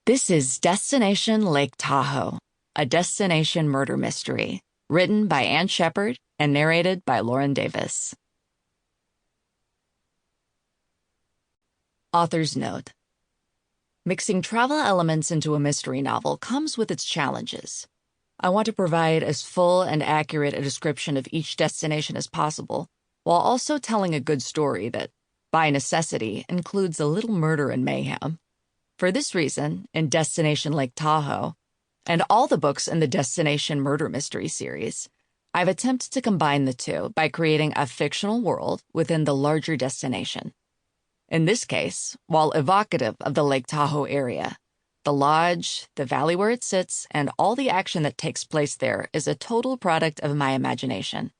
This is Destination Lake Tahoe, a destination murder mystery, written by Anne Shepphird and narrated by Lauren Davis. Author's note: mixing travel elements into a mystery novel comes with its challenges. I want to provide as full and accurate a description of each destination as possible, while also telling a good story that, by necessity, includes a little murder and mayhem. For this reason, in Destination Lake Tahoe, and all the books in the Destination Murder Mystery series, I've attempted to combine the two by creating a fictional world within the larger destination. In this case, while evocative of the Lake Tahoe area, the lodge, the valley where it sits, and all the action that takes place there is a total product of my imagination.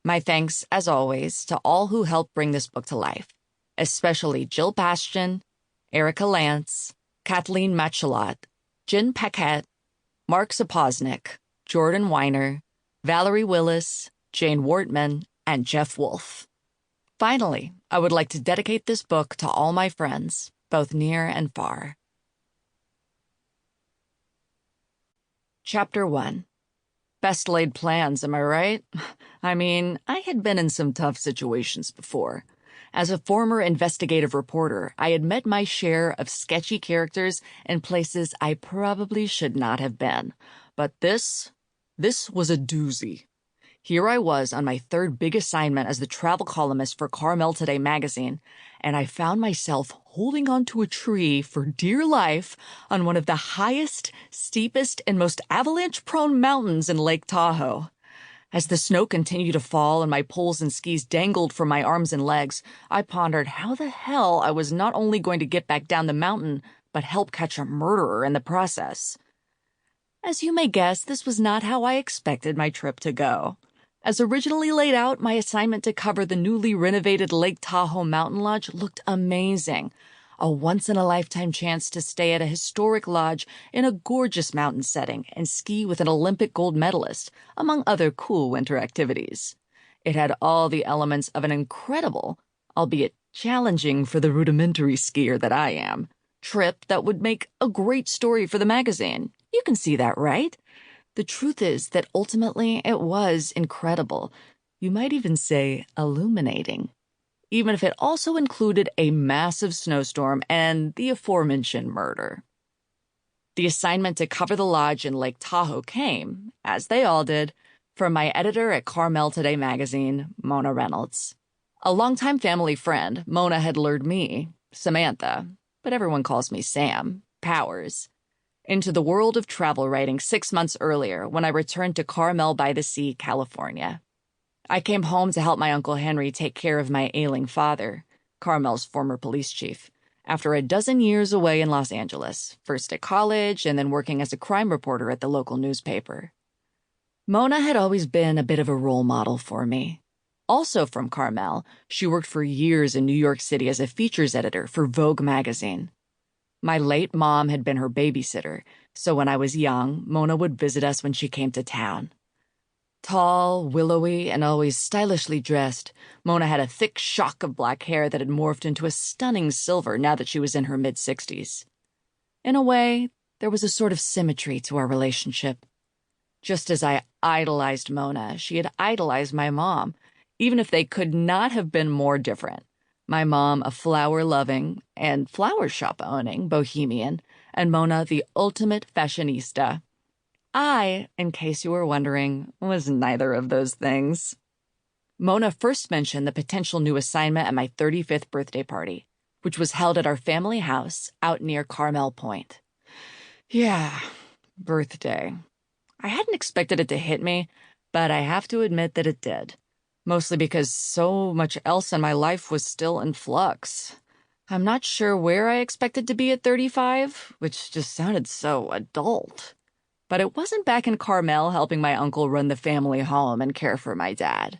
My thanks, as always, to all who helped bring this book to life, especially Jill Bastian, Erica Lance, Kathleen Machelot, Jen Paquette, Mark Sapoznik, Jordan Weiner, Valerie Willis, Jane Wortman, and Jeff Wolfe. Finally, I would like to dedicate this book to all my friends, both near and far. Chapter 1. Best laid plans, am I right? I mean, I had been in some tough situations before. As a former investigative reporter, I had met my share of sketchy characters in places I probably should not have been. But this was a doozy. Here I was on my third big assignment as the travel columnist for Carmel Today magazine, and I found myself holding onto a tree for dear life on one of the highest, steepest, and most avalanche-prone mountains in Lake Tahoe. As the snow continued to fall and my poles and skis dangled from my arms and legs, I pondered how the hell I was not only going to get back down the mountain, but help catch a murderer in the process. As you may guess, this was not how I expected my trip to go. As originally laid out, my assignment to cover the newly renovated Lake Tahoe Mountain Lodge looked amazing. A once-in-a-lifetime chance to stay at a historic lodge in a gorgeous mountain setting and ski with an Olympic gold medalist, among other cool winter activities. It had all the elements of an incredible, albeit challenging for the rudimentary skier that I am, trip that would make a great story for the magazine. You can see that, right? The truth is that ultimately it was incredible. You might even say illuminating. Even if it also included a massive snowstorm and the aforementioned murder. The assignment to cover the lodge in Lake Tahoe came, as they all did, from my editor at Carmel Today magazine, Mona Reynolds. A longtime family friend, Mona had lured me, Samantha, but everyone calls me Sam, Powers, into the world of travel writing 6 months earlier when I returned to Carmel by the Sea, California. I came home to help my Uncle Henry take care of my ailing father, Carmel's former police chief, after a dozen years away in Los Angeles, first at college and then working as a crime reporter at the local newspaper. Mona had always been a bit of a role model for me. Also from Carmel, she worked for years in New York City as a features editor for Vogue magazine. My late mom had been her babysitter, so when I was young, Mona would visit us when she came to town. Tall, willowy, and always stylishly dressed, Mona had a thick shock of black hair that had morphed into a stunning silver now that she was in her mid-60s. In a way, there was a sort of symmetry to our relationship. Just as I idolized Mona, she had idolized my mom, even if they could not have been more different. My mom, a flower-loving and flower shop-owning bohemian, and Mona, the ultimate fashionista. I, in case you were wondering, was neither of those things. Mona first mentioned the potential new assignment at my 35th birthday party, which was held at our family house out near Carmel Point. Yeah, birthday. I hadn't expected it to hit me, but I have to admit that it did. Mostly because so much else in my life was still in flux. I'm not sure where I expected to be at 35, which just sounded so adult. But it wasn't back in Carmel helping my uncle run the family home and care for my dad.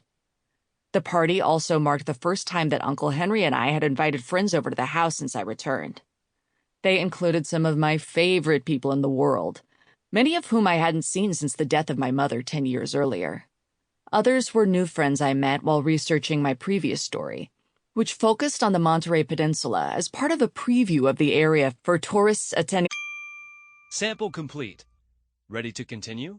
The party also marked the first time that Uncle Henry and I had invited friends over to the house since I returned. They included some of my favorite people in the world, many of whom I hadn't seen since the death of my mother 10 years earlier. Others were new friends I met while researching my previous story, which focused on the Monterey Peninsula as part of a preview of the area for tourists attending. Sample complete. Ready to continue?